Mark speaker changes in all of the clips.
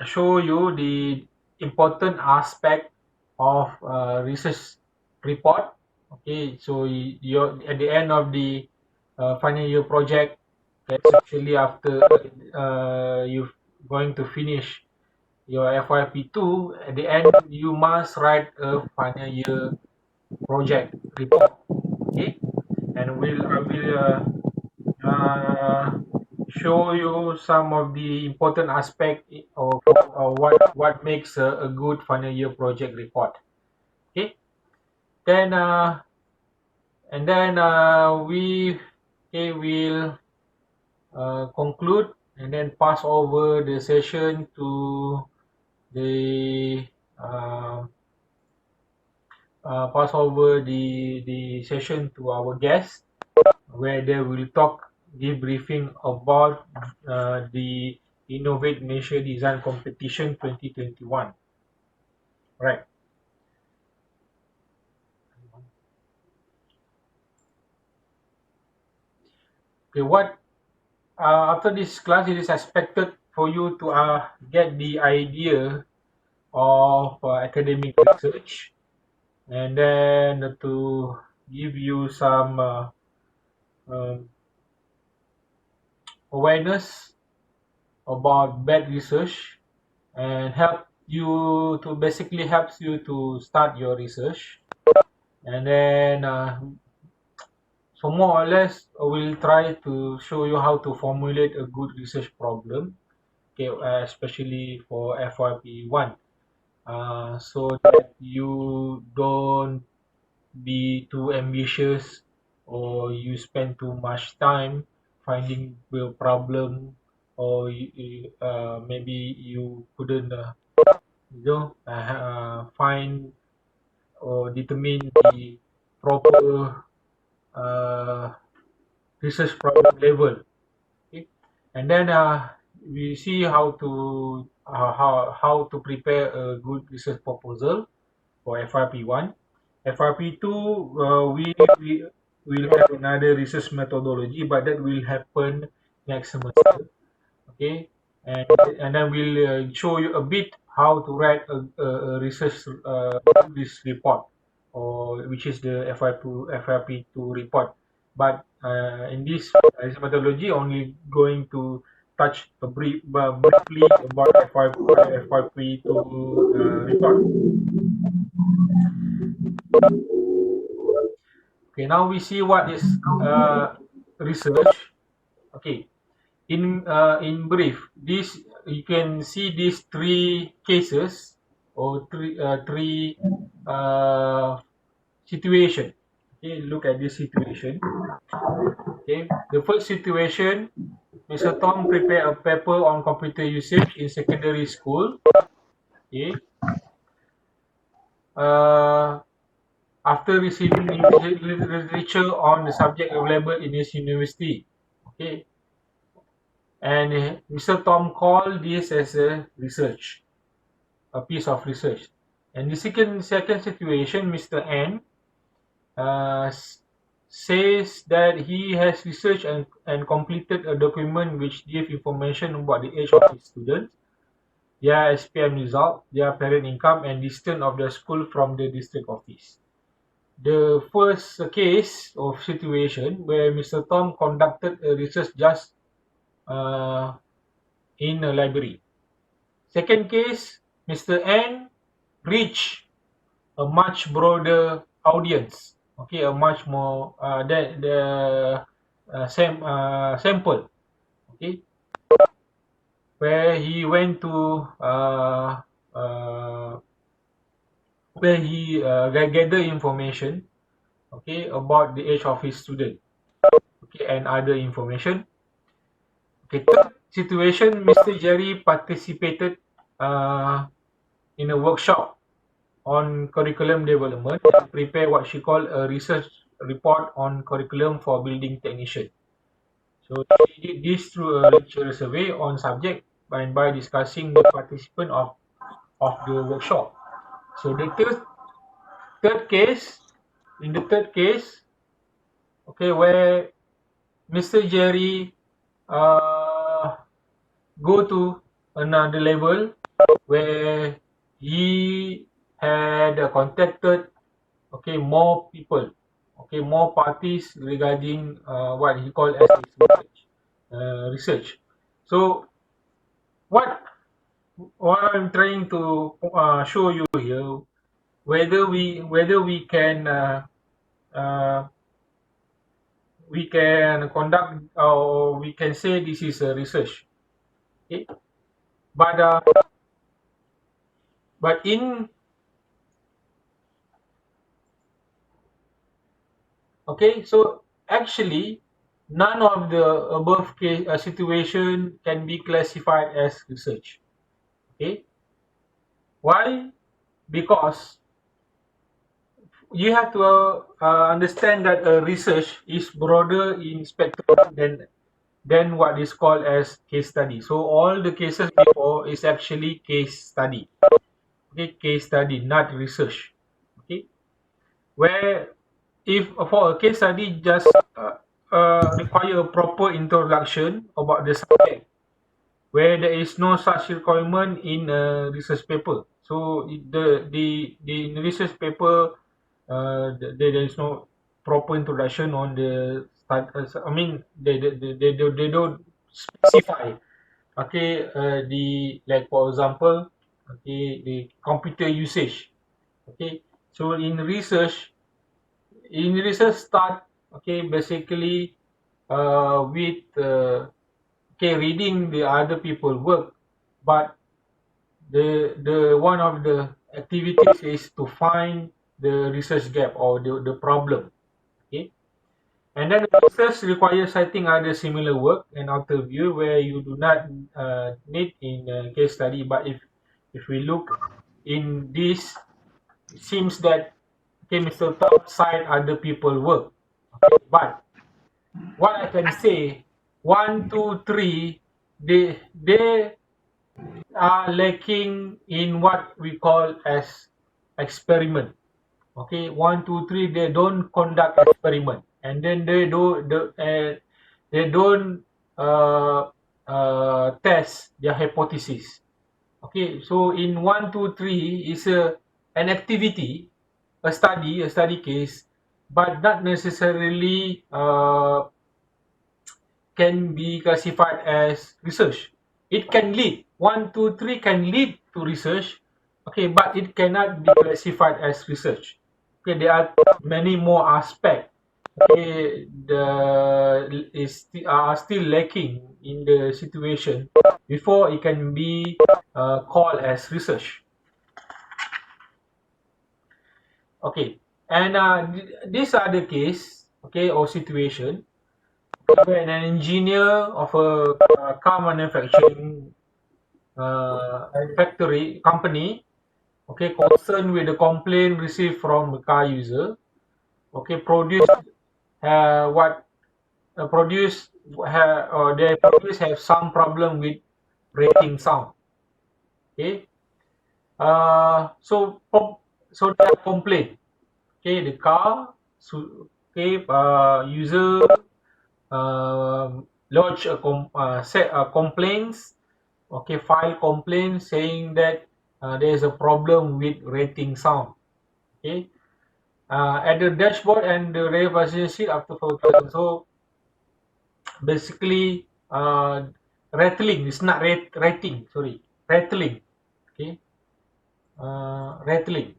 Speaker 1: show you the important aspect of research report. Okay, so you're at the end of the final year project, especially after you're going to finish your FYP2, at the end you must write a final year project report. Okay, and I will uh, show you some of the important aspect of what makes a good final year project report. Okay, then we will conclude and then pass over the session to the uh, pass over the session to our guest, where they will give briefing about the Innovate Malaysia Design Competition 2021. Right. Okay. After this class, it is expected for you to get the idea of academic research, and then to give you some um, awareness about bad research, and helps you to start your research. And then so more or less we'll try to show you how to formulate a good research problem, okay, especially for FYP1, so that you don't be too ambitious or you spend too much time finding the problem, or maybe you couldn't find or determine the proper uh, research problem level. Okay? And then we see how to prepare a good research proposal for FRP1. FRP2, we will have another research methodology, but that will happen next semester. Okay, and then we'll show you a bit how to write a research this report, or which is the FRP2 report. But in this methodology, only going to touch briefly about FRP2 report. Okay, now we see what is research. Okay, in brief, this you can see these three cases, or three situation. Okay, look at this situation. Okay, the first situation, Mr. Tom prepared a paper on computer usage in secondary school. Okay, uh, after receiving literature on the subject available in his university. Okay, and Mr. Tom called this as a piece of research. And the second situation, Mr. N uh, says that he has researched and completed a document which gives information about the age of his students, their SPM result, their parent income, and distance of the school from the district office. The first case of situation where Mr. Tom conducted a research just uh, in a library. Second case, Mr. N reached a much broader audience. Okay, a much more the sample. Okay, where he went to where he gather information. Okay, about the age of his student. Okay, and other information. Okay, third situation, Mr. Jerry participated in a workshop on curriculum development and prepare what she called a research report on curriculum for building technician. So she did this through a lecturer survey on subject and by discussing the participant of the workshop. So the third case, in the third case, okay, where Mr. Jerry uh, go to another level where he had contacted more people, more parties regarding what he called as his research. So what what I'm trying to show you here, whether uh, we can conduct or we can say this is a research. Okay? But but in okay, so actually none of the above case situation can be classified as research. Okay, why? Because you have to understand that research is broader in spectrum than what is called as case study. So all the cases before is actually case study. Okay, case study, not research. Okay, where if for a case study just require a proper introduction about the subject, where there is no such requirement in a research paper. So the research paper, there is no proper introduction on the start. I mean, they don't specify. Okay, the like for example, okay, the computer usage. Okay, so in research start, okay, basically with reading the other people work, but the one of the activities is to find the research gap or the problem. Okay, and then research requires citing other similar work and outer view where you do not need in a case study. But if we look in this, it seems that Mr. Top side other people work. Okay, but what I can say, one, two, three, they are lacking in what we call as experiment. Okay, one, two, three, they don't conduct experiment, and then they don't uh, test their hypothesis. Okay, so in one, two, three is an activity, a study case, but not necessarily can be classified as research. It can lead, one, two, three can lead to research, okay, but it cannot be classified as research. Okay, there are many more aspects. Okay, are still lacking in the situation before it can be called as research. Okay, and these are the case, okay, or situation where an engineer of a car manufacturing factory company, okay, concerned with the complaint received from the car user, okay, what produce or their produce have some problem with rating sound. Okay, so they have complaint. Okay, the car, okay, user lodge set complaints, okay, file complaint saying that there is a problem with rating sound. Okay, at the dashboard and the rear passenger seat after fabrication. So basically, rattling. It's not rating. Sorry, rattling. Okay, rattling.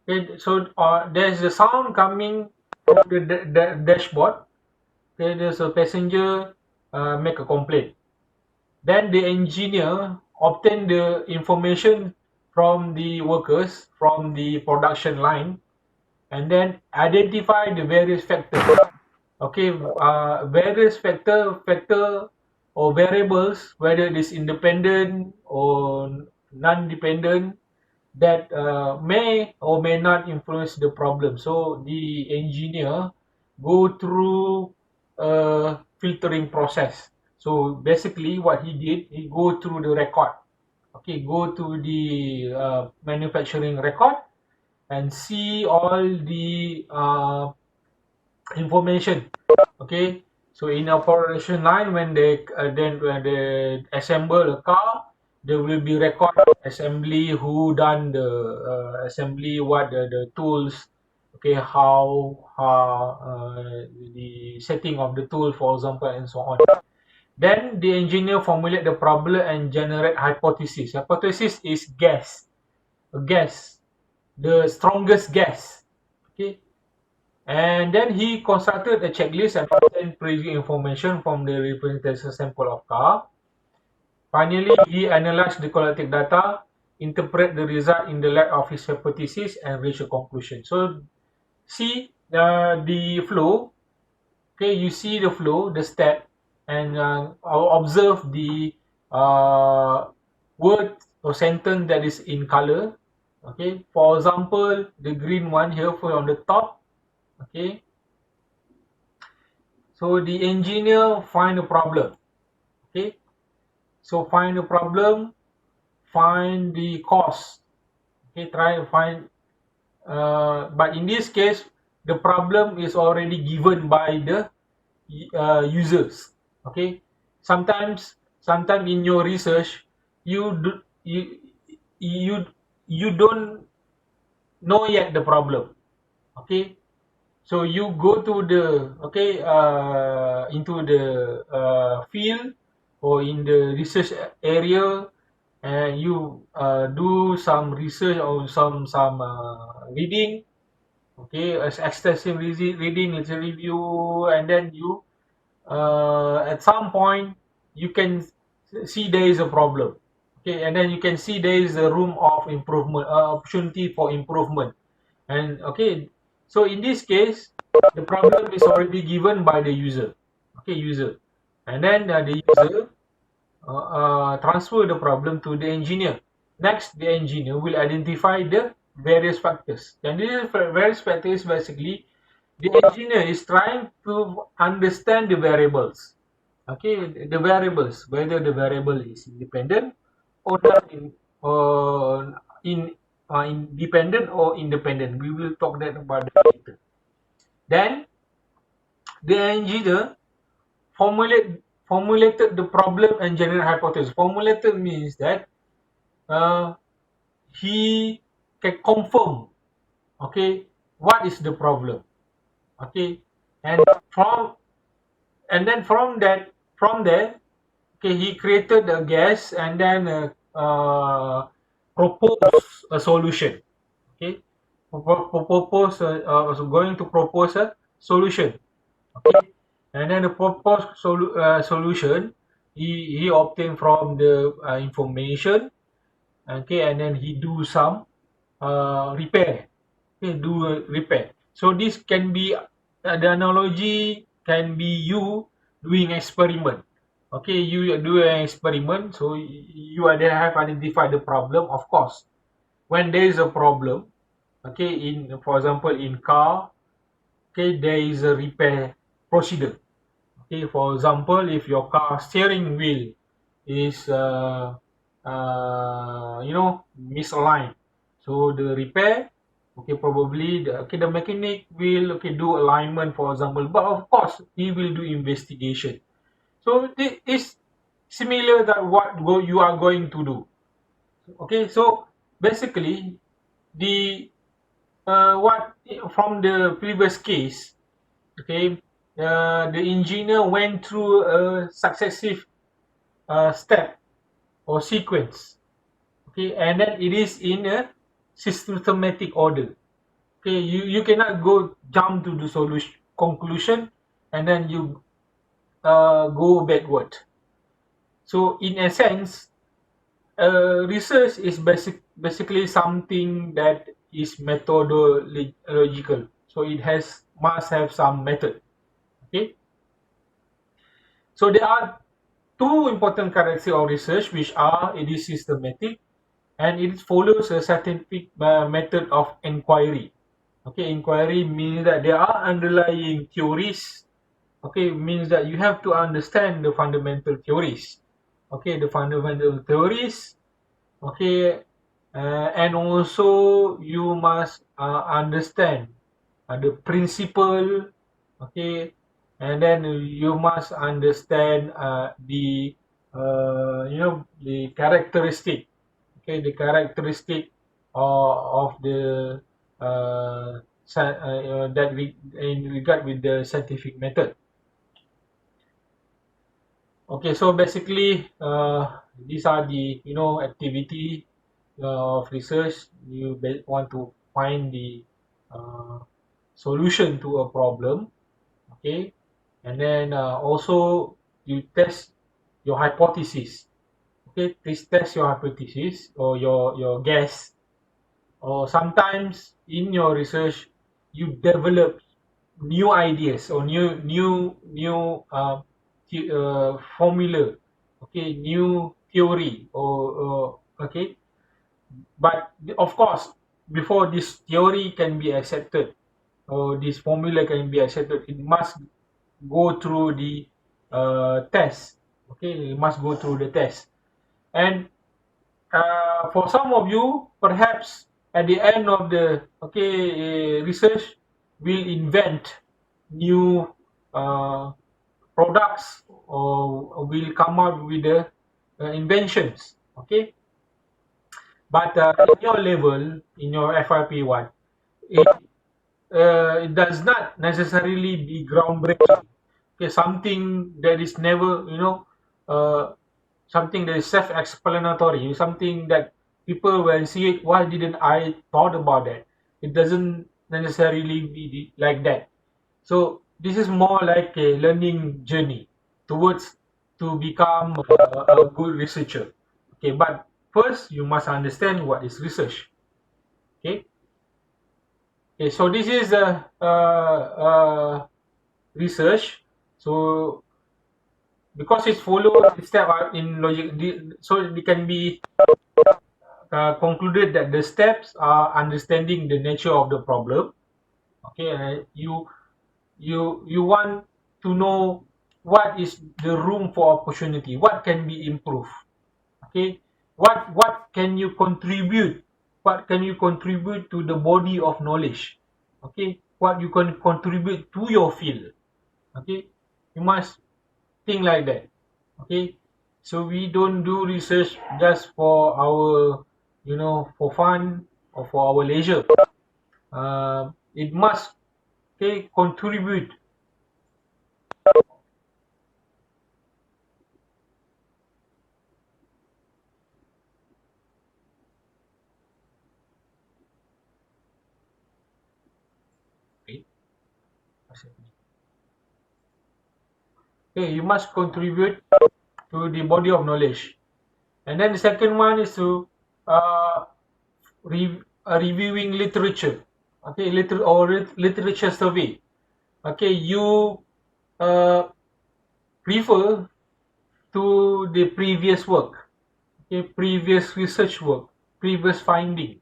Speaker 1: Okay, so there's the sound coming from the dashboard. Okay, there's a passenger make a complaint. Then the engineer obtain the information from the workers from the production line, and then identify the various factors. Okay, various factor or variables, whether it is independent or non-dependent, that may or may not influence the problem. So the engineer go through a filtering process. So basically what he did, he go through the record. Okay, go to the manufacturing record and see all the information. Okay, so in a production line, when they assemble a car, there will be record assembly, who done the assembly, what the tools, okay, how the setting of the tool, for example, and so on. Then the engineer formulate the problem and generate hypothesis. Hypothesis is guess, a guess, the strongest guess. Okay, and then he constructed a checklist and obtained previous information from the representation sample of car. Finally, he analyzed the collected data, interpret the result in the light of his hypothesis, and reach a conclusion. So, see the flow. Okay, you see the flow, the step, and observe the uh, word or sentence that is in color. Okay, for example, the green one here for on the top. Okay, so the engineer find a problem. Okay, so find the problem, find the cause. Okay, try to find. But in this case, the problem is already given by the users. Okay, sometimes in your research, you do, you you don't know yet the problem. Okay, so you go to the into the field or in the research area, and you do some research or some reading. Okay, as extensive reading, literature review, and then you at some point you can see there is a problem. Okay, and then you can see there is a room of improvement, opportunity for improvement. And okay, so in this case, the problem is already given by the user. Okay, user, and then the user transfer the problem to the engineer. Next, the engineer will identify the various factors. And these various factors, basically, the engineer is trying to understand the variables. Okay, the variables, whether the variable is independent or not independent or independent. We will talk that about that later. Then the engineer formulated the problem and general hypothesis. Formulated means that uh, he can confirm, okay, what is the problem. Okay, and from and then from there, okay, he created a guess and then propose a solution. Okay, propose going to propose a solution. Okay, and then the proposed solution, he obtained from the information. Okay, and then he do some repair. Okay, do a repair. So this can be the analogy can be you doing experiment. Okay, you do an experiment, so you have identified the problem. Of course, when there is a problem, okay, in for example in car, okay, there is a repair procedure. Okay, for example, if your car steering wheel is misaligned, so the repair, okay, probably the mechanic will do alignment, for example, but of course he will do investigation. So this is similar that you are going to do. Okay, so basically the what from the previous case, okay, the engineer went through a successive step or sequence. Okay, and then it is in a systematic order. Okay, you cannot go jump to the solution conclusion and then you go backward. So in a sense, research is basically something that is methodological. So it must have some method. Okay, so there are two important characteristics of research, which are it is systematic and it follows a scientific method of inquiry. Okay, inquiry means that there are underlying theories. Okay, means that you have to understand the fundamental theories. Okay, the fundamental theories, Okay, and also you must understand the principle, okay, and then you must understand the characteristic, okay, the characteristic of the that we in regard with the scientific method. Okay, so basically, these are the activity of research. You want to find the uh, solution to a problem. Okay, and then also you test your hypothesis. Okay, please test your hypothesis or your guess. Or sometimes in your research, you develop new ideas or new formula, okay, new theory or okay, but of course before this theory can be accepted or this formula can be accepted, it must go through the test. Okay, it must go through the test. And for some of you, perhaps at the end of the research, will invent new uh, products or will come out with the inventions. Okay, but in your level, in your FRP1, it it does not necessarily be groundbreaking. Okay, something that is never, uh, something that is self-explanatory, something that people will see it. Why didn't I thought about that? It doesn't necessarily be like that. So this is more like a learning journey towards to become a good researcher. Okay, but first you must understand what is research. Okay. Okay, so this is research. So because it's followed step in logic, so it can be concluded that the steps are understanding the nature of the problem. Okay, you want to know what is the room for opportunity, what can be improved. Okay, what can you contribute, what can you contribute to the body of knowledge. Okay, what you can contribute to your field. Okay, you must think like that. Okay, so we don't do research just for our for fun or for our leisure. It must, okay, contribute. Okay, okay, you must contribute to the body of knowledge. And then the second one is to uh, reviewing literature. Okay, literature survey. Okay, you uh, refer to the previous work, okay, previous research work, previous finding.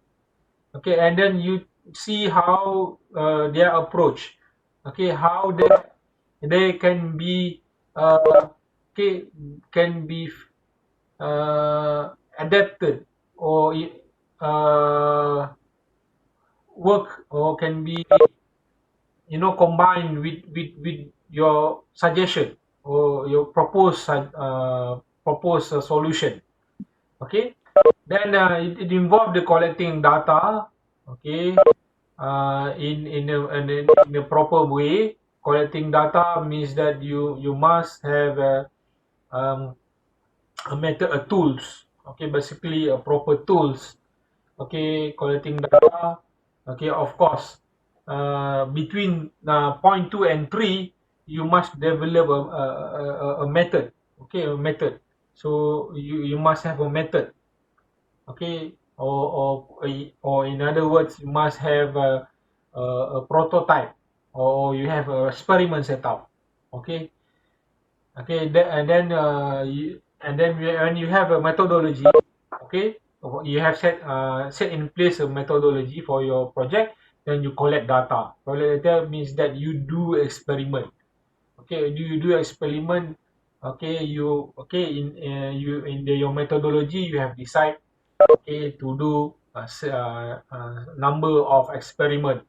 Speaker 1: Okay, and then you see how their approach. Okay, how they can be okay, can be adapted or work or can be combined with your suggestion or your proposed solution. Okay, then it involved the collecting data. Okay, in a proper way. Collecting data means that you must have um, a method, a tools. Okay, basically a proper tools. Okay, collecting data. Okay, of course, between point 2 and 3, you must develop a method. Okay, a method. So you must have a method. Okay, or in other words, you must have a prototype or you have a experiment set up. Okay, okay, and then when you have a methodology, okay, you have set in place a methodology for your project. Then you collect data. Collect data means that you do experiment. Okay, you do experiment. Okay, you okay in your methodology you have decide okay, to do a number of experiment,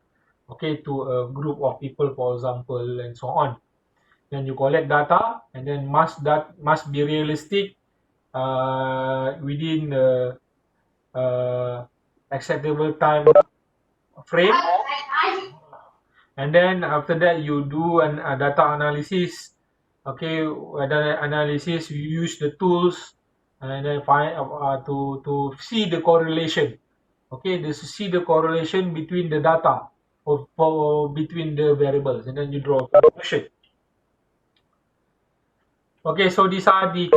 Speaker 1: okay, to a group of people, for example, and so on. Then you collect data, and then must be realistic within the acceptable time frame, and then after that you do an data analysis. Okay, data analysis, you use the tools, and then find to see the correlation. Okay, to see the correlation between the data or between the variables, and then you draw a conclusion. Okay, so these are the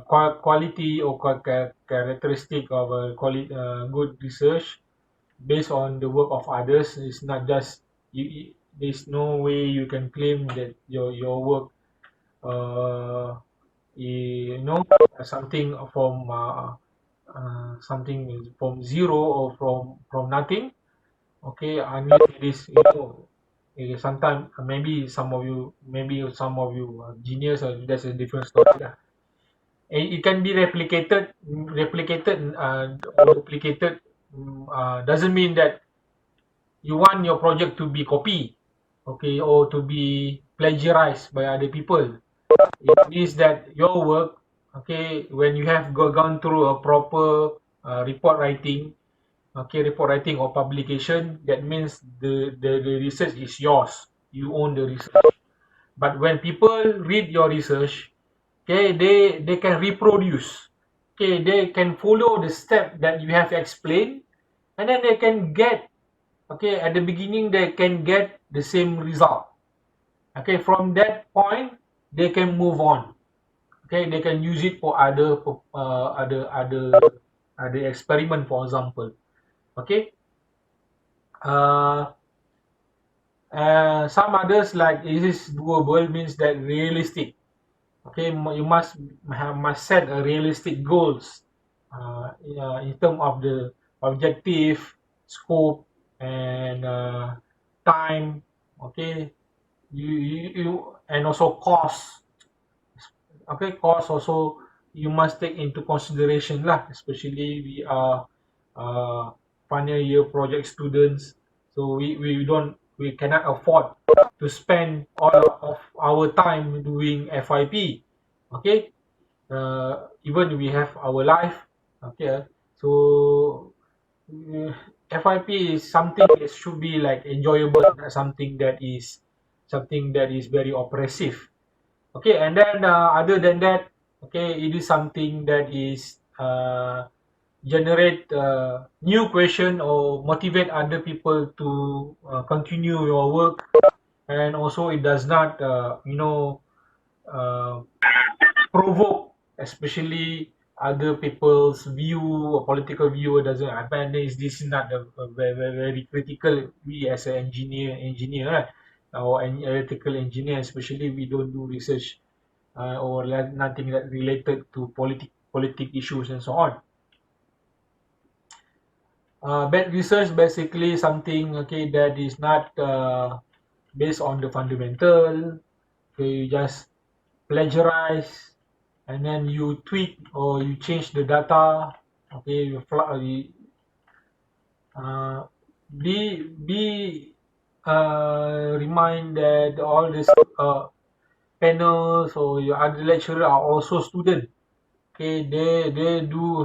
Speaker 1: quality or characteristic of a good research based on the work of others. It's not just there's no way you can claim that your work, uh, something from zero or from nothing. Okay, unless it is, sometimes maybe some of you are genius, or that's a different story lah. And it can be or duplicated. Doesn't mean that you want your project to be copied, okay, or to be plagiarized by other people. It means that your work, okay, when you have gone through a proper report writing or publication, that means the research is yours. You own the research. But when people read your research, okay, they can reproduce. Okay, they can follow the step that you have explained, and then they can get, okay, at the beginning they can get the same result. Okay, from that point they can move on. Okay, they can use it for other experiment, for example. Okay, uh, some others, like this is doable, means that realistic. Okay, you must set a realistic goals in terms of the objective, scope, and time. Okay, and also cost. Okay, cost also you must take into consideration lah, especially we are final year project students, so we cannot afford to spend all of our time doing FYP. Okay, even we have our life. Okay, so FYP is something that should be like enjoyable, not something that is very oppressive. Okay, and then other than that, okay, it is something that is generate new question or motivate other people to continue your work, and also it does not uh, provoke, especially other people's view or political view. Doesn't happen. This is not a very critical. We as an engineer, right? Or an electrical engineer, especially, we don't do research or nothing that related to politic issues and so on. Bad research basically something, okay, that is not based on the fundamental. Okay, you just plagiarize, and then you tweak or you change the data. Okay, uh, be remind that all these panels or your other lecturer are also students. Okay, they do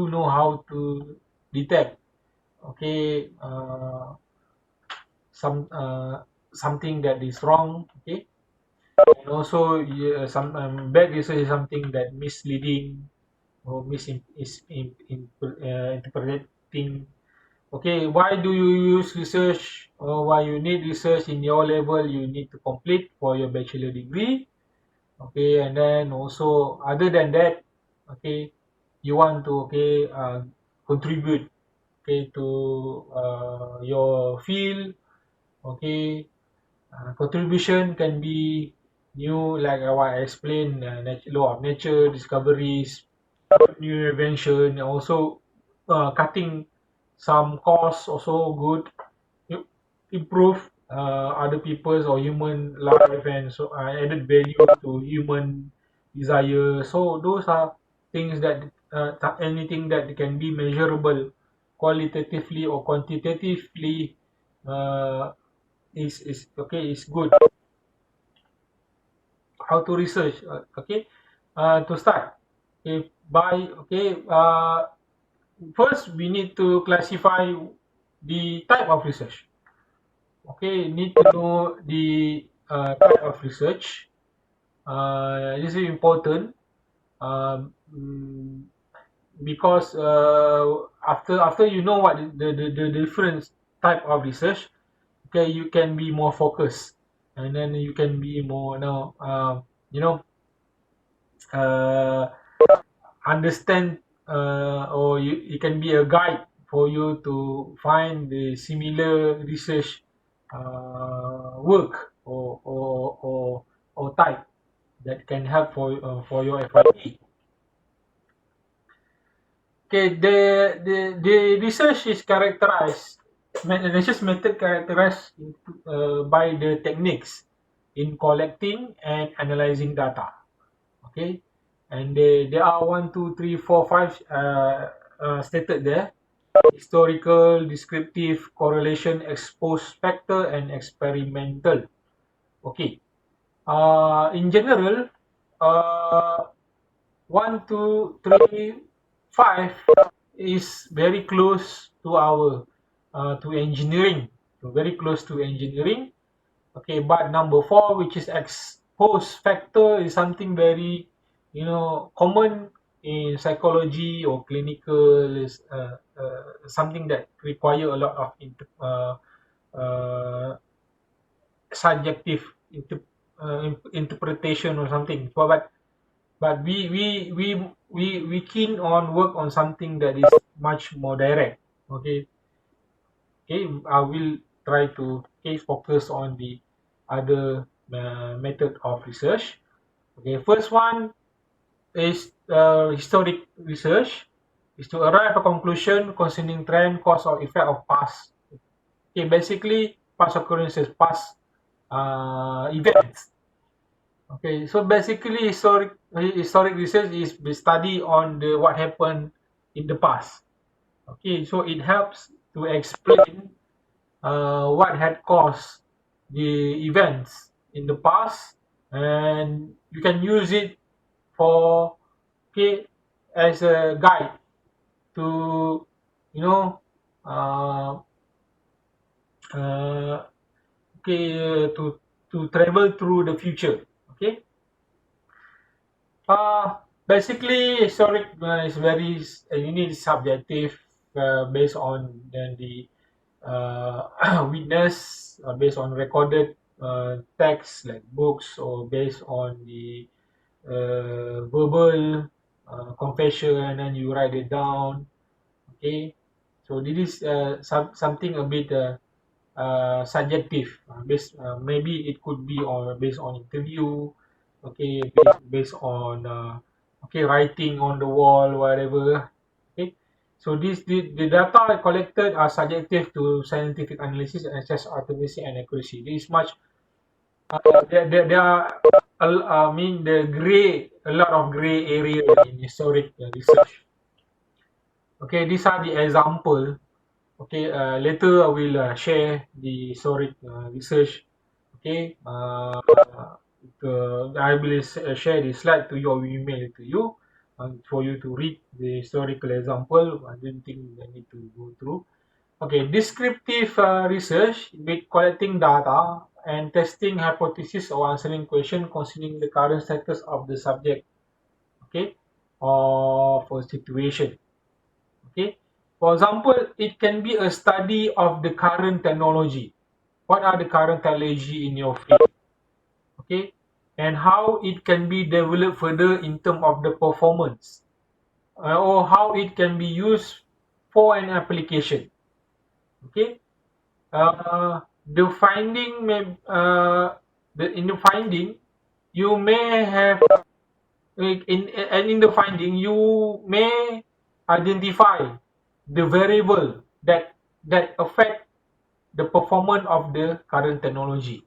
Speaker 1: know how to detect, okay, something that is wrong. Okay, and also, yeah, some bad research is something that misleading or interpreting. Okay, why do you use research, or why you need research in your level? You need to complete for your bachelor degree. Okay, and then also other than that, okay, you want to, okay, contribute, okay, to your field. Okay, contribution can be new, like what I explained, law of nature, discoveries, new invention, also cutting some costs, also good. Improve other people's or human life, and so added value to human desire. So those are things that anything that can be measurable qualitatively or quantitatively uh, is okay, is good. How to research? Okay, to start. Okay, first we need to classify the type of research. Okay, need to know the type of research. This is important. Um, because after you know what the different type of research, okay, you can be more focused, and then you can be more you know uh, understand, or it can be a guide for you to find the similar research work or type that can help for your FYP. Okay, the research is characterized, research method characterized by the techniques in collecting and analyzing data. Okay, and there are one, two, three, four, five stated there: historical, descriptive, correlation, ex post factor, and experimental. Okay, in general, uh, one, two, three, five is very close to our to engineering, very close to engineering. Okay, but number four, which is expose factor, is something very common in psychology or clinical. Is something that require a lot of uh, subjective interpretation or something. But we keen on work on something that is much more direct. Okay, okay, I will try to focus on the other method of research. Okay, first one is historic research, is to arrive at a conclusion concerning trend, cause, or effect of past. Okay, basically past occurrences, past events. Okay, so basically historic research is the study on the what happened in the past. Okay, so it helps to explain what had caused the events in the past, and you can use it for okay as a guide to you know uh, uh, to travel through the future. Okay. Basically, historic is very unique, subjective, based on the witness, based on recorded texts like books, or based on the verbal confession, and then you write it down. Okay, so this is something a bit subjective. Maybe it could be based on interview. Okay, based on okay, writing on the wall, whatever. Okay, so the data collected are subjective to scientific analysis and assess accuracy and accuracy. This is much there are I mean the gray a lot of gray area in historic research. Okay, these are the example. Okay, later I will share the historic research. Okay, I will share the slide to you or email it to you for you to read the historical example. I don't think I need to go through. Okay, descriptive research with collecting data and testing hypothesis or answering question concerning the current status of the subject. Okay, or for situation. Okay, for example, it can be a study of the current technology. What are the current technology in your field? Okay, and how it can be developed further in terms of the performance, or how it can be used for an application. Okay, the finding may in the finding you may have in the finding you may identify the variable that affect the performance of the current technology.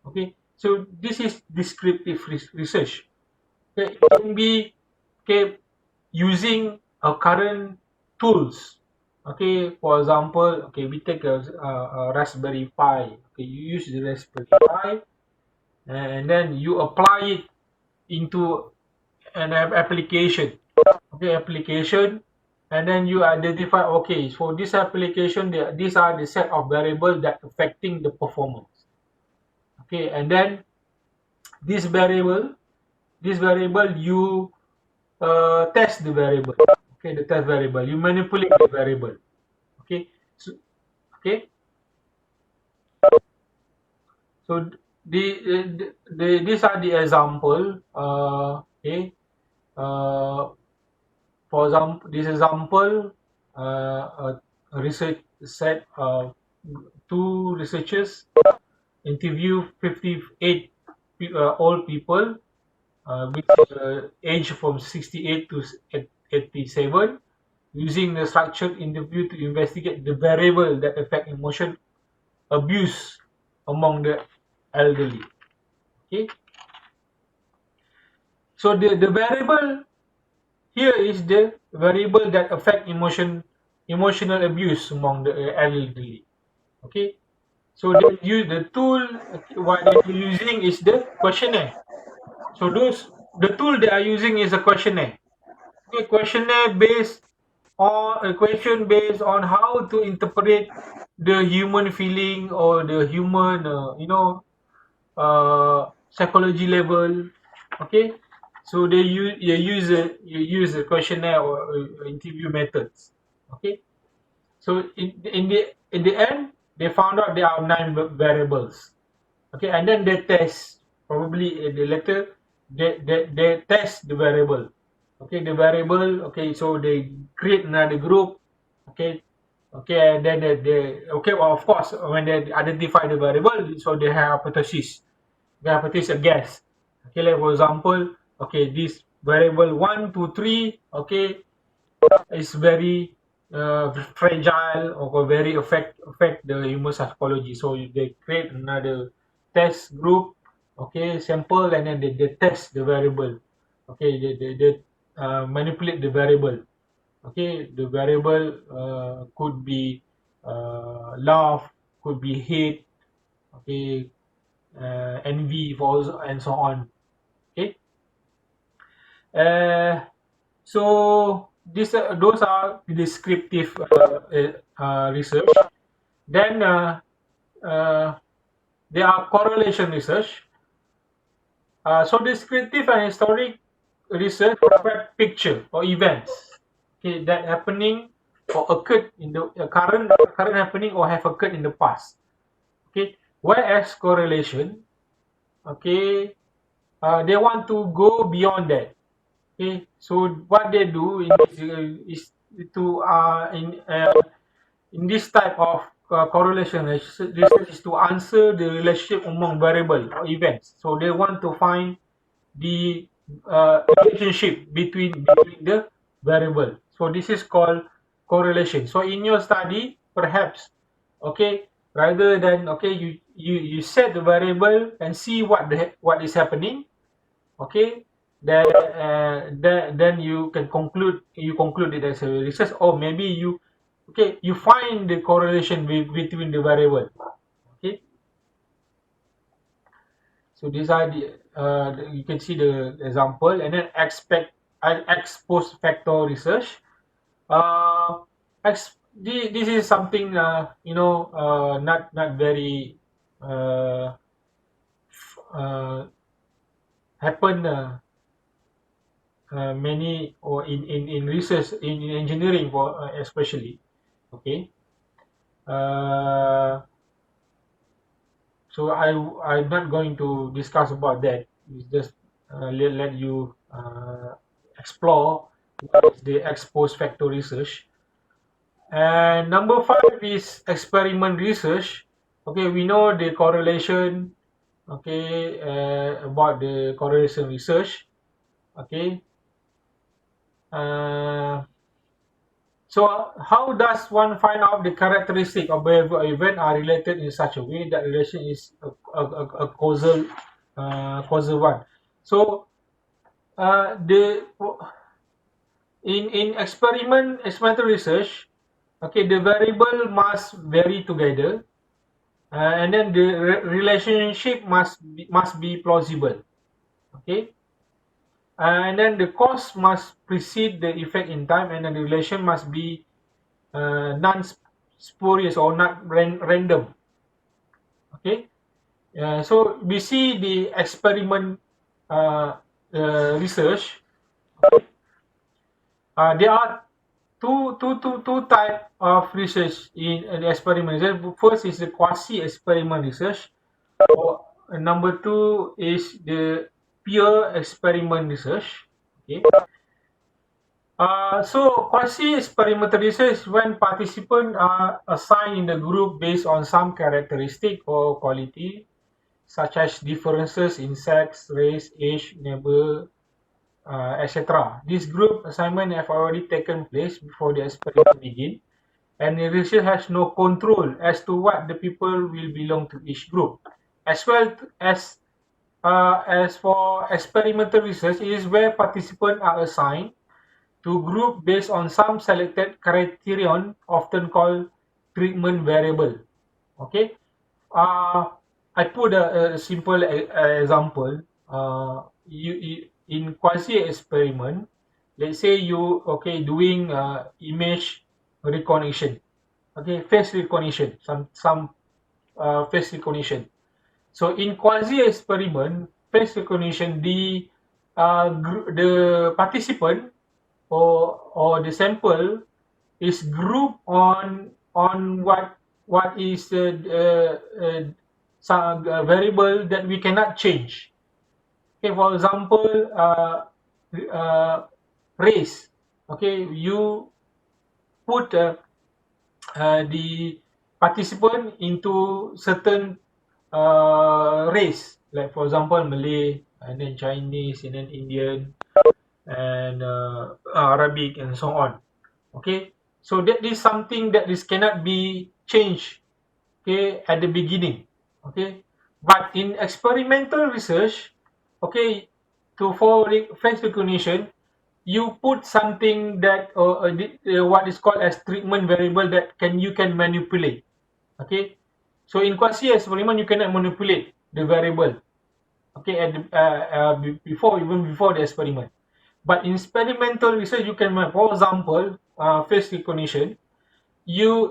Speaker 1: Okay, so this is descriptive research. Okay, it can be using a current tools. Okay, for example, we take a Raspberry Pi. Okay, you use the Raspberry Pi, and then you apply it into an application. Okay, application, and then you identify, okay, for this application, these are the set of variables that affecting the performance. Okay, and then this variable you test the variable. Okay, the test variable, you manipulate the variable. Okay, so okay, so these are the example. Okay, uh, for example, this example, a research set two researchers interview 58 old people with age from 68 to 87, using the structured interview to investigate the variable that affect emotion abuse among the elderly. Okay, so the variable here is the variable that affect emotional abuse among the elderly. Okay, so they use the tool. What they're using is the questionnaire. So the tool they are using is a questionnaire. Okay, questionnaire based on a question based on how to interpret the human feeling or the human psychology level. Okay, so you use a questionnaire or interview methods. Okay, so in the end they found out there are 9 variables. Okay, and then they test, probably the later they test the variable. Okay, the variable. Okay, so they create another group. Okay, and then okay, well, of course, when they identify the variable, so they have hypothesis. The hypothesis, a guess. Okay, like for example, okay, this variable 1, 2, 3, okay, is very fragile or very affect the human psychology. So they create another test group, okay, sample, and then they test the variable. Okay, they manipulate the variable. Okay, the variable could be love, could be hate, okay, envy, and so on. Okay, uh, so those are descriptive research. Then uh, there are correlation research. So descriptive and historic research provide picture or events, okay, that happening or occurred in the current happening or have occurred in the past. Okay, whereas correlation, okay, they want to go beyond that. Okay, so what they do is to in this type of correlation research is to answer the relationship among variable or events. So they want to find the relationship between the variable. So this is called correlation. So in your study, perhaps, okay, rather than, okay, you set the variable and see what is happening. Okay, then you conclude it as a research, or maybe you find the correlation between the variable. Okay, so these are you can see the example, and then ex post facto research. This is something not very uh, uh, happen many, or in research in engineering, for especially. Okay, uh, so I'm not going to discuss about that. It's just let you explore what is the ex post facto research. And number 5 is experiment research. Okay, we know the correlation. Okay, about the correlation research. Okay, uh, so how does one find out the characteristic of behavior event are related in such a way that relation is a causal one? So the in experimental research, okay, the variable must vary together, and then the relationship must be plausible. Okay, and then the cause must precede the effect in time, and then the relation must be non-spurious or not random. Okay, so we see the experiment research. There are two type of research in the experiment research. First is the quasi-experiment research. Or, number two is the pure experiment research. Okay. So quasi-experimental research when participants are assigned in the group based on some characteristic or quality, such as differences in sex, race, age, neighbor, etc. These group assignments have already taken place before the experiment begin, and the researcher has no control as to what the people will belong to each group. As well as for experimental research, it is where participants are assigned to group based on some selected criterion, often called treatment variable. Okay, uh, I put a simple example. In quasi experiment, let's say you doing image recognition, okay, face recognition, some face recognition. So in quasi experiment, face recognition, the participant or the sample is grouped on what is some variable that we cannot change. Okay, for example, uh, race. Okay, you put the participant into certain race, like for example Malay, and then Chinese, and then Indian, and Arabic, and so on. Okay, so that is something that is cannot be changed, okay, at the beginning. Okay, but in experimental research, okay, for face recognition, you put something that what is called as treatment variable that you can manipulate. Okay, so in quasi experiment you cannot manipulate the variable, okay, at the, before the experiment. But in experimental research, you can, for example, face recognition. You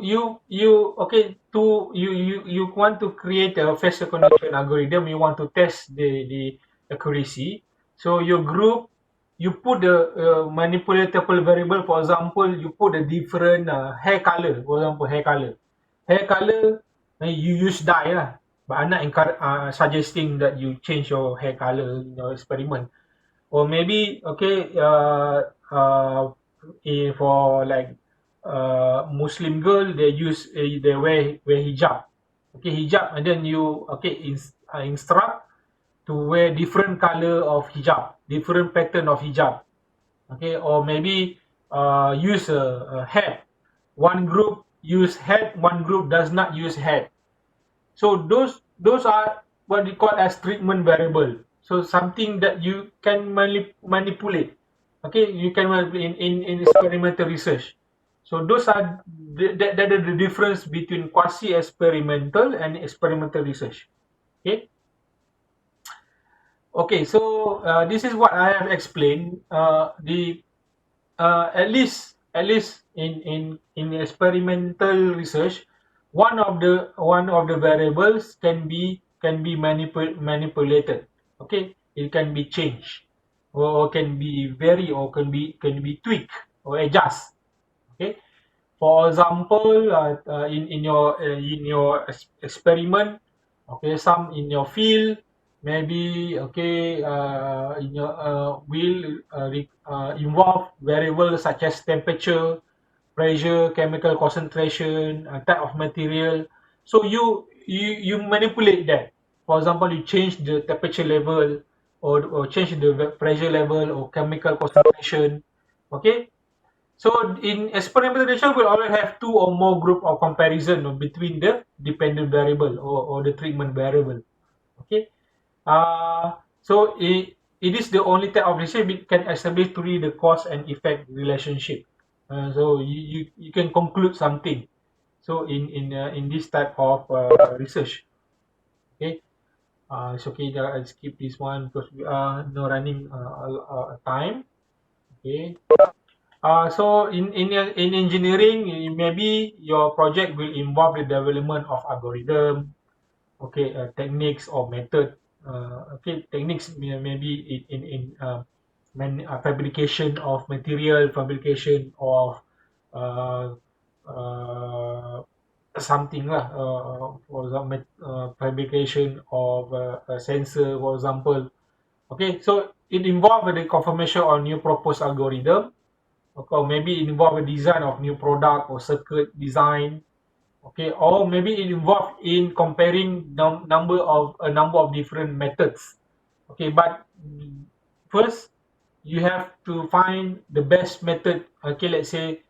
Speaker 1: want to create a face recognition algorithm. You want to test the accuracy. So your group, you put the manipulatable variable. For example, you put a different hair color. For example, hair color. You use dye lah. But I'm not suggesting that you change your hair color in your experiment. Or maybe for like Muslim girl, they wear hijab, okay, hijab, and then you instruct to wear different color of hijab, different pattern of hijab, okay. Or maybe use a hat. One group use hat, one group does not use hat. So those are what we call as treatment variable. So something that you can manipulate. Okay, you can in experimental research. So those are that are the difference between quasi experimental and experimental research. Okay. Okay, so this is what I have explained. The at least in experimental research, one of the variables can be manipulated. Okay, it can be changed, or can be vary, or can be tweaked or adjust. Okay, for example, in your experiment, okay, some in your field, maybe, okay, in your will involve variables such as temperature, pressure, chemical concentration, type of material. So you manipulate that. For example, you change the temperature level, or change the pressure level, or chemical concentration. Okay, so in experimentation, we always have two or more group of comparison between the dependent variable, or the treatment variable. Okay. So it is the only type of research which can establish truly the cause and effect relationship. So you can conclude something. So in this type of research, okay. It's okay. I'll skip this one because we are now running time. Okay. So in engineering, maybe your project will involve the development of algorithm, okay, techniques or method. Okay, techniques maybe in fabrication of material, fabrication of uh, uh, something lah. For example, fabrication of a sensor, for example. Okay, so it involves the confirmation of new proposed algorithm, or maybe it involves a design of new product or circuit design. Okay, or maybe it involved in comparing a number of different methods. Okay, but first you have to find the best method. Okay, let's say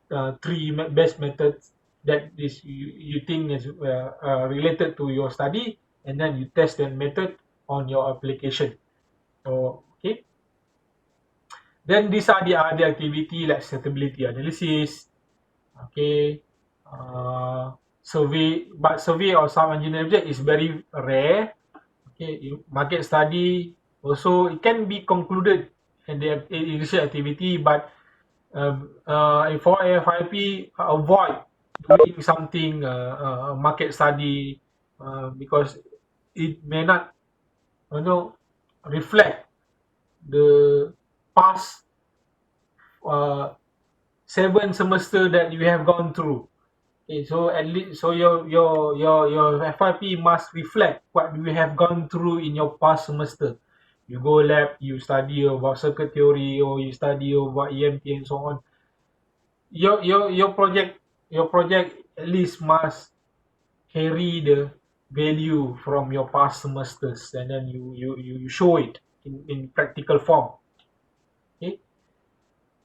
Speaker 1: best methods that you think is related to your study, and then you test that method on your application. So okay, then these are the other activity like suitability analysis. Okay, survey or some engineering object is very rare. Okay, market study also it can be concluded in the research activity, but for AFIP, avoid doing something market study because it may not, you know, reflect the past uh, 7 semester that you have gone through. Okay, so at least so your FYP must reflect what you have gone through in your past semester. You go lab, you study about circuit theory, or you study about EMT and so on. Your project at least must carry the value from your past semesters, and then you show it in practical form. Okay.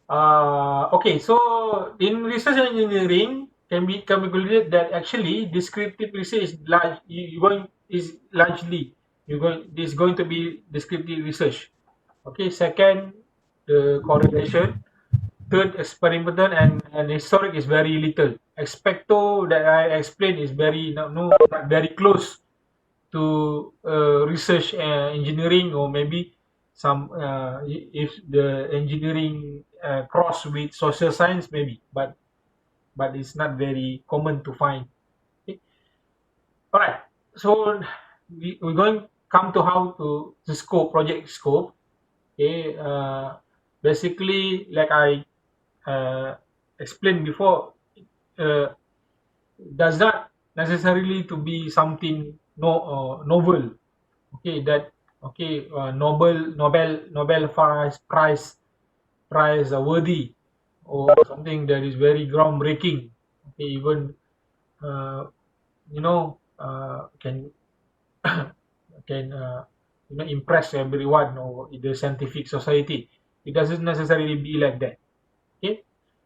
Speaker 1: Okay, so in research engineering can be concluded that actually descriptive research is largely is going to be descriptive research. Okay, second, the correlation. Third, experimental and historic is very little. Expecto that I explained is very not very close to research engineering, or maybe some if the engineering cross with social science maybe, but it's not very common to find. Okay. All right, so we're going come to how to scope project scope. Okay, basically like I uh, explained before, uh, does not necessarily to be something novel. Okay, that okay, Nobel prize worthy, or something that is very groundbreaking. Okay, even can can impress everyone or the scientific society. It doesn't necessarily be like that. Okay,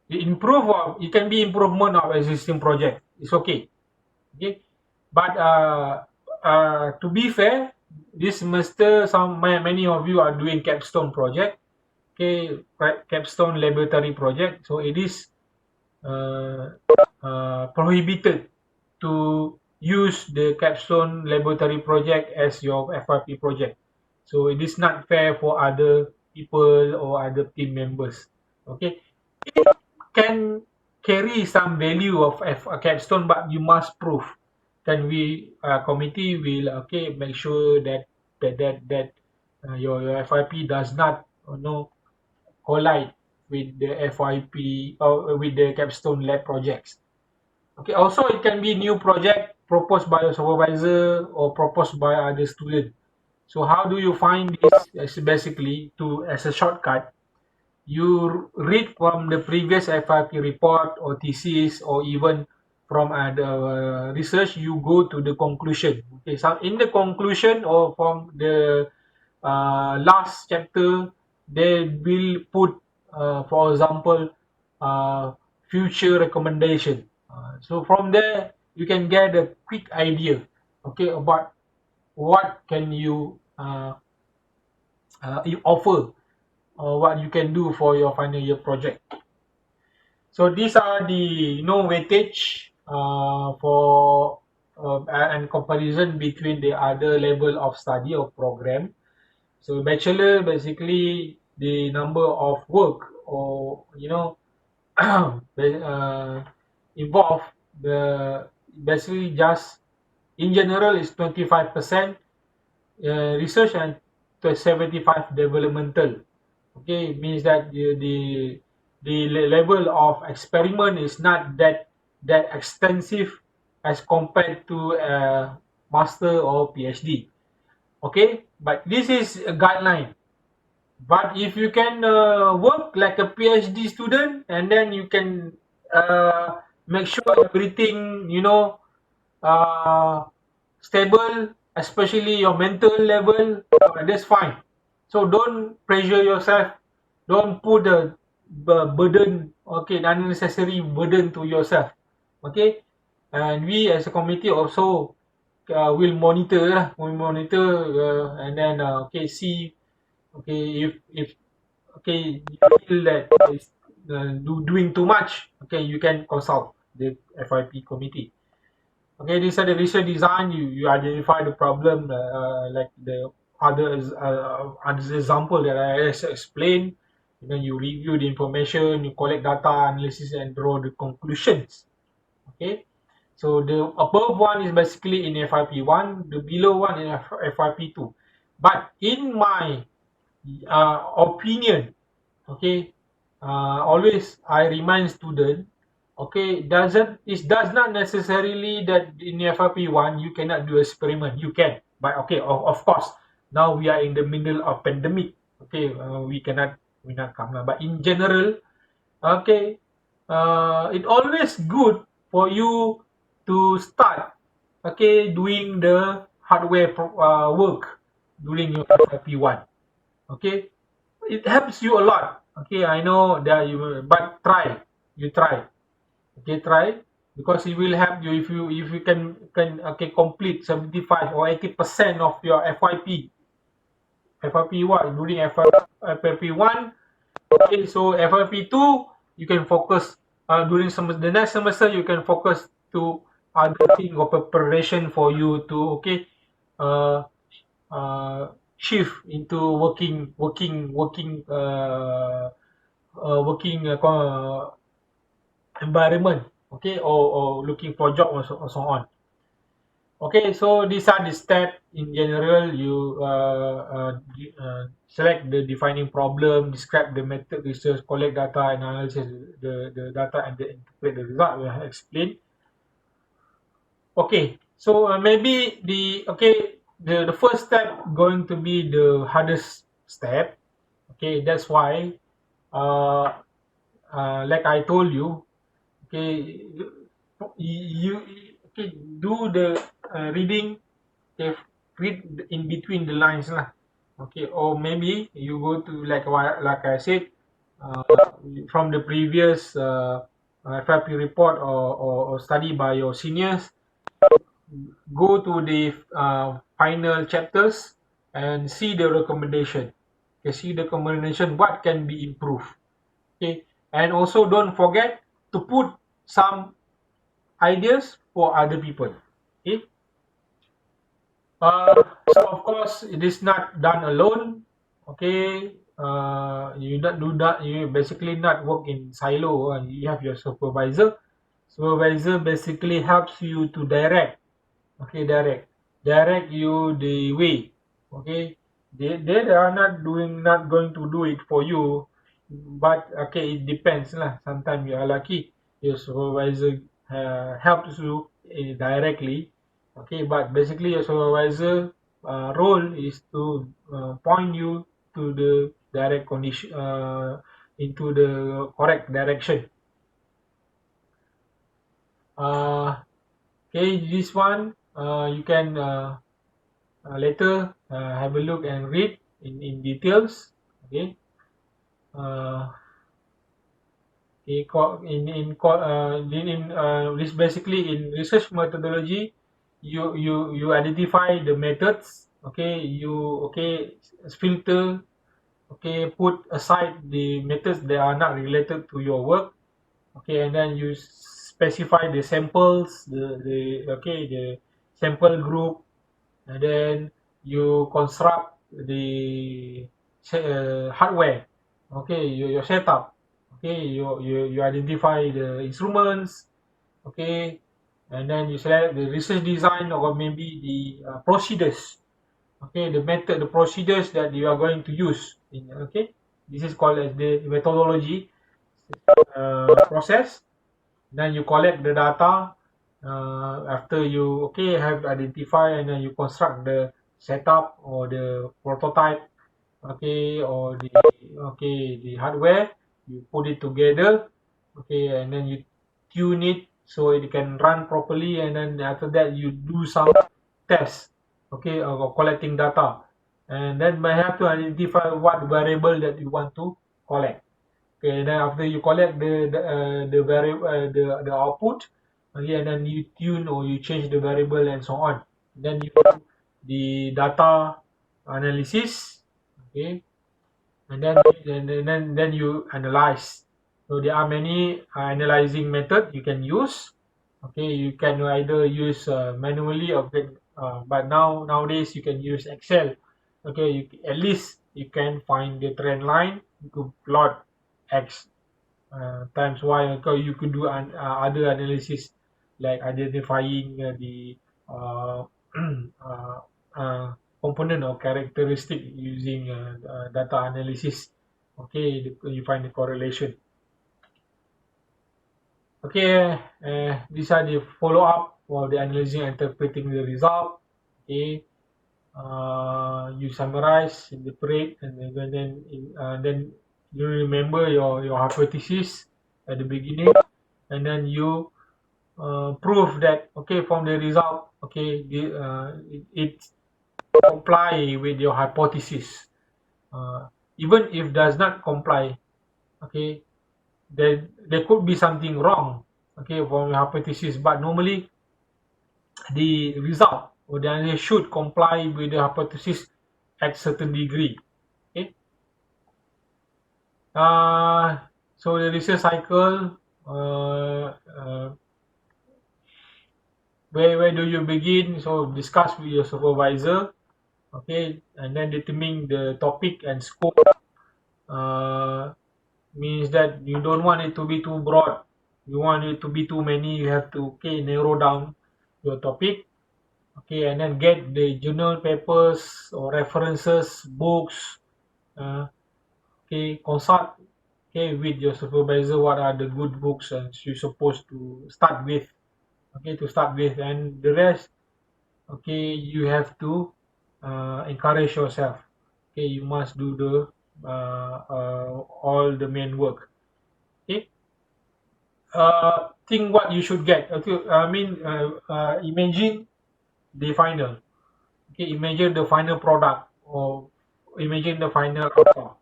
Speaker 1: it can be improvement of existing project. It's okay. Okay, but to be fair, this semester many of you are doing capstone project. Okay, capstone laboratory project. So it is uh, prohibited to use the capstone laboratory project as your FRP project. So it is not fair for other people or other team members. Okay, it can carry some value of a capstone, but you must prove. Then committee will make sure that your FIP does not collide with the FYP or with the capstone lab projects. Okay, also it can be new project proposed by a supervisor or proposed by other student. So how do you find this? As basically to as a shortcut, you read from the previous FYP report or thesis, or even from the research, you go to the conclusion. Okay, so in the conclusion or from the last chapter, they will put, for example, uh, future recommendation. So from there, you can get a quick idea, okay, about what can you you offer, what you can do for your final year project. So these are the weightage for and comparison between the other level of study or program. So bachelor basically the number of work or involved, the basically just in general is 25% research and to 75 developmental. Okay, means that the level of experiment is not that extensive as compared to a master or PhD. Okay, but this is a guideline. But if you can work like a PhD student, and then you can make sure everything uh, stable, especially your mental level, that's fine. So don't pressure yourself. Don't put the burden, okay, unnecessary burden to yourself. Okay, and we as a committee also will monitor lah. We monitor and then okay, see, okay, if okay, you feel that it's doing too much, okay, you can consult the FIP committee. Okay, these are the research design. You identify the problem, like the other example that I explained. Then you review the information, you collect data analysis, and draw the conclusions. Okay, so the above one is basically in FIP1, the below one in FIP2. But in my opinion, okay, always I remind student, okay, it does not necessarily that in FRP1 you cannot do experiment. You can, but okay, of course, now we are in the middle of pandemic. Okay, we not come now. But in general, okay, it always good for you to start, okay, doing the hardware work during your FRP1. Okay, it helps you a lot. Okay, I know that but you try. Okay, try, because it will help you if you can okay complete 75 or 80% of your FYP1 during FYP1. Okay, so FYP2 you can focus during the next semester you can focus to other thing or preparation for you to okay uh, shift into working environment, okay, or looking for job or so on. Okay, so these are the steps in general. You select the defining problem, describe the method research, collect data, analysis the data, and then interpret the result. We have explained. Okay, so maybe the first step going to be the hardest step. Okay, that's why uh, like I told you, okay, you okay, do the reading, okay, read in between the lines lah. Okay, or maybe you go to like I said, uh, from the previous FIP report or study by your seniors, go to the final chapters and see the recommendation. Okay, see the recommendation what can be improved. Okay, and also don't forget to put some ideas for other people. Okay, so of course it is not done alone. Okay, you not do that. You basically not work in silo. You have your supervisor. Supervisor basically helps you to direct. Okay, direct you the way. Okay, they are not going to do it for you, but okay, it depends lah. Sometimes you are lucky, your supervisor helps you directly. Okay, but basically your supervisor role is to point you to the direct condition, into the correct direction. uh, okay, this one you can later have a look and read in details. Okay, uh, this basically in research methodology, you identify the methods. Okay, you okay filter okay, put aside the methods that are not related to your work, okay, and then you specify the samples, the sample group, and then you construct the hardware, okay, your setup, okay, you identify the instruments, okay, and then you select the research design or maybe the procedures, okay, the method, the procedures that you are going to use in, okay, this is called as the methodology process. Then you collect the data after you okay have identified, and then you construct the setup or the prototype, okay, or the hardware. You put it together, okay, and then you tune it so it can run properly, and then after that you do some tests, okay, or collecting data, and then may have to identify what variable that you want to collect. Okay, then after you collect the variable the output, okay, and then you tune or you change the variable and so on. Then you do the data analysis, okay, and then you analyze. So there are many analyzing method you can use. Okay, you can either use manually or but nowadays you can use Excel. Okay, at least you can find the trend line. You could plot X times Y. Okay, you could do other analysis like identifying the uh, uh, uh, component or characteristic using data analysis. Okay, you find the correlation. Okay, these are the follow up for the analyzing and interpreting the result. Okay, you summarize, interpret, and then you remember your hypothesis at the beginning, and then you prove that okay from the result, okay, it comply with your hypothesis. Even if does not comply, okay, there could be something wrong, okay, from your hypothesis, but normally the result or the analysis should comply with the hypothesis at certain degree. Okay. Uh, so the research cycle, where do you begin? So discuss with your supervisor, okay, and then determine the topic and scope. Uh, means that you don't want it to be too broad. You want it to be too many. You have to okay narrow down your topic, okay, and then get the journal papers or references, books, uh, okay, consult okay with your supervisor what are the good books and you're supposed to start with, okay, and the rest, okay, you have to encourage yourself, okay, you must do the all the main work, okay. Think what you should get, okay, I mean imagine the final, okay, imagine the final product or imagine the final outcome,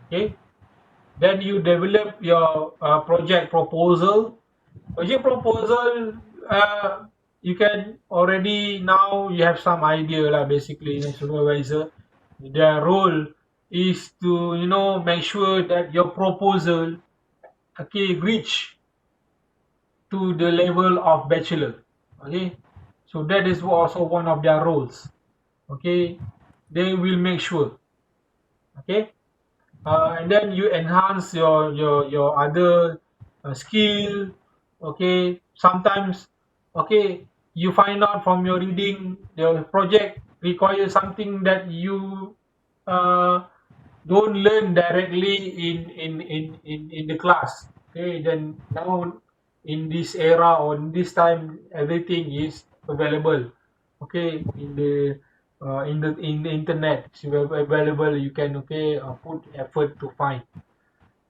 Speaker 1: okay. Then you develop your project proposal. Project proposal, you can already now you have some idea lah. Basically, in a supervisor, their role is to make sure that your proposal okay reach to the level of bachelor. Okay, so that is also one of their roles. Okay, they will make sure. Okay, and then you enhance your other skill, okay, sometimes, okay, you find out from your reading your project requires something that you uh, don't learn directly in the class, okay, then now in this era or in this time everything is available, okay, in the internet it's available, you can okay put effort to find.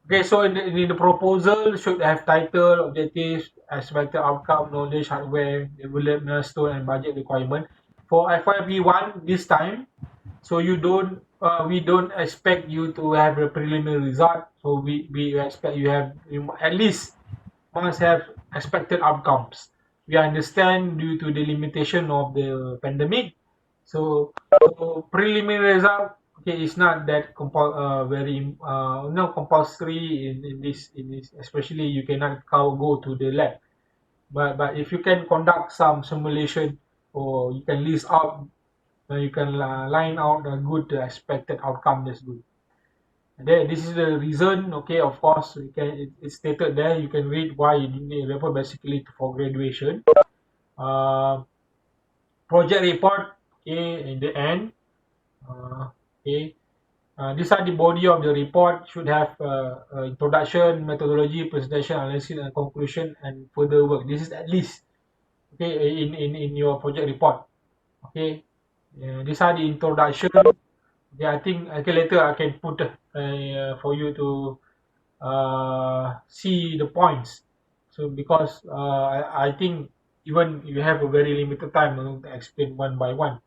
Speaker 1: Okay, so in the proposal should have title, objectives, expected outcome, knowledge, hardware, development milestone, and budget requirement. For FYP1 this time, so we don't expect you to have a preliminary result. So we expect you at least must have expected outcomes. We understand due to the limitation of the pandemic. So preliminary result, Okay, it's not that very no compulsory in this, especially you cannot go to the lab. But if you can conduct some simulation, or you can list out, you can line out a good expected outcome, that's good. And then this is the reason. Okay, of course, it's stated there. You can read why you need a report, basically for graduation. Uh, Project report. Okay, in the end. Okay. These are the body of the report. Should have introduction, methodology, presentation, analysis, and conclusion, and further work. This is at least, okay, in your project report. Okay, these are the introduction. Okay, I think, okay, later I can put for you to see the points. So because I think even you have a very limited time to explain one by one.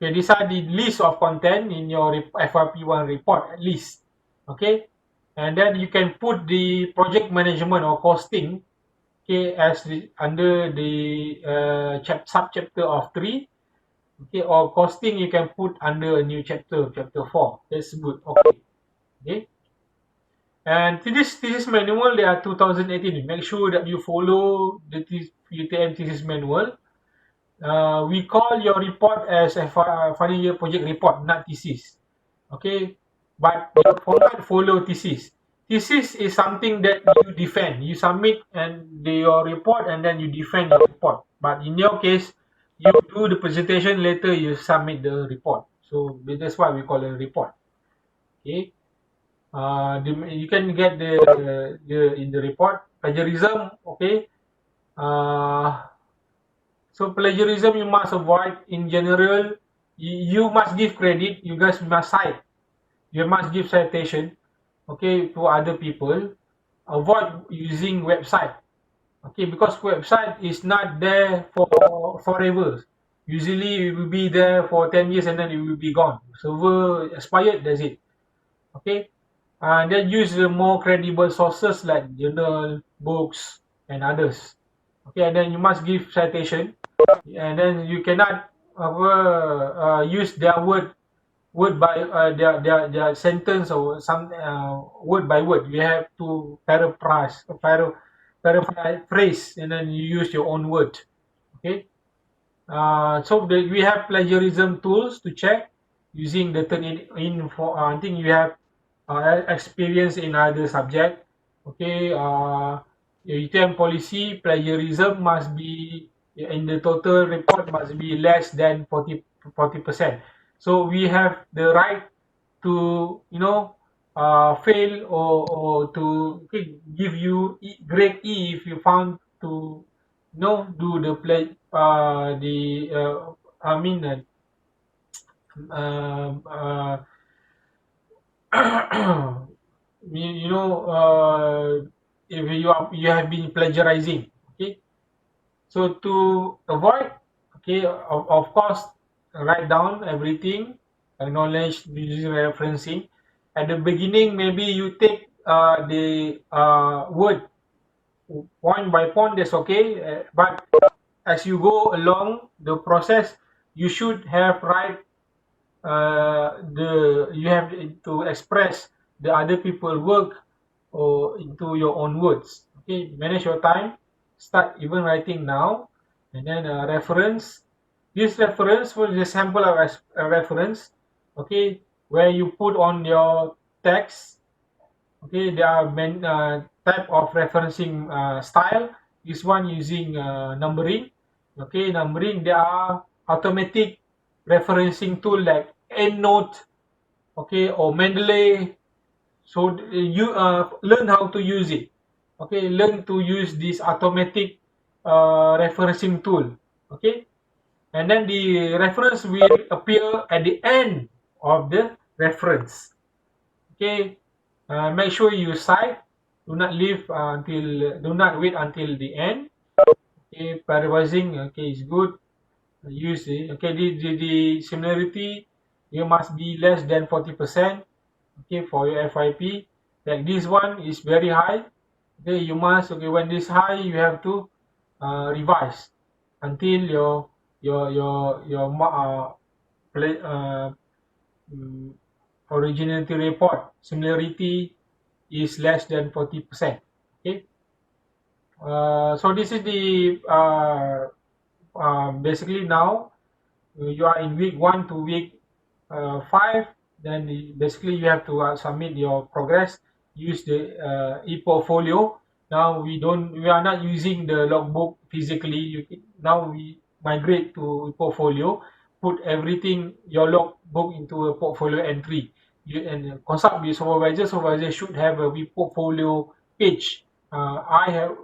Speaker 1: Okay, these are the list of content in your FRP1 report at least. Okay, and then you can put the project management or costing, okay, as under the sub-chapter of 3. Okay, or costing you can put under a new chapter, chapter 4. That's good. Okay. Okay. And thesis manual, they are 2018. Make sure that you follow the UTM thesis manual. We call your report as a final year project report, not thesis. Okay, but the format follow thesis. Thesis is something that you defend. You submit your report, and then you defend your report. But in your case, you do the presentation, later you submit the report. So that's why we call it a report. Okay. You can get the in the report plagiarism. Okay. Uh, so plagiarism you must avoid in general. You must give credit. You guys must cite. You must give citation, okay, to other people. Avoid using website, okay, because website is not there for forever. Usually it will be there for 10 years and then it will be gone. Server expired, that's it. Okay. Then use the more credible sources like journal, books, and others. Okay, and then you must give citation, and then you cannot use their word by their sentence, or some word by word. You have to paraphrase, and then you use your own word. Okay. We have plagiarism tools to check using the Turnitin for. I think you have experience in other subject. Okay. UTM policy plagiarism must be in the total report must be less than 40%. So we have the right to fail, or to, okay, give you grade E if you found to do the play the I mean uh, you know if you have been plagiarizing. Okay, so to avoid, okay, of course, write down everything, acknowledge using referencing. At the beginning, maybe you take the word point by point, that's okay. But as you go along the process, you should have you have to express the other people work or into your own words. Okay, manage your time. Start even writing now, and then reference. This reference for the sample of a reference. Okay, where you put on your text. Okay, there are many type of referencing style. This one using numbering. Okay, numbering. There are automatic referencing tool like EndNote, okay, or Mendeley. So you learn how to use it. Okay, learn to use this automatic referencing tool. Okay, and then the reference will appear at the end of the reference. Okay, make sure you cite. Do not leave do not wait until the end. Okay, paraphrasing, okay, is good. Use it. Okay, the similarity, you must be less than 40%. Okay, for your FIP. Like this one is very high. Okay, you must, okay, when this high, you have to revise until your play, originality report. Similarity is less than 40%. Okay. So this is the basically now you are in week 1 to week 5. Then basically you have to submit your progress. Use the e-portfolio. Now we are not using the logbook physically. Now we migrate to portfolio. Put everything your logbook into a portfolio entry. And consult with supervisor. Supervisor should have a portfolio page. I have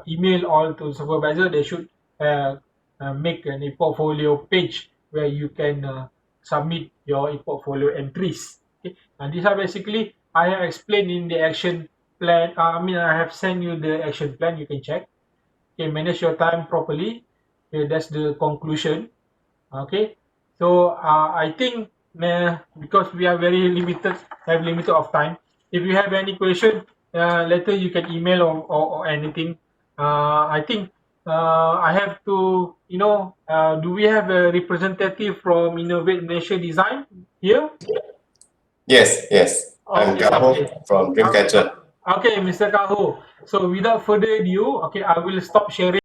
Speaker 1: emailed all to supervisor. They should uh, make an e-portfolio page where you can submit your e-portfolio entries. Okay? And these are basically I have explained in the action plan. I have sent you the action plan. You can check. Okay, manage your time properly. Okay, that's the conclusion. Okay, so I think because we are very limited, have limited of time. If you have any question, later you can email or anything. I think I have to, do we have a representative from Innovate Malaysia Design here?
Speaker 2: Yes. I'm
Speaker 1: Okay,
Speaker 2: Gaho
Speaker 1: okay.
Speaker 2: from Dreamcatcher.
Speaker 1: Okay, Mr. Kaho. So without further ado, okay, I will stop sharing.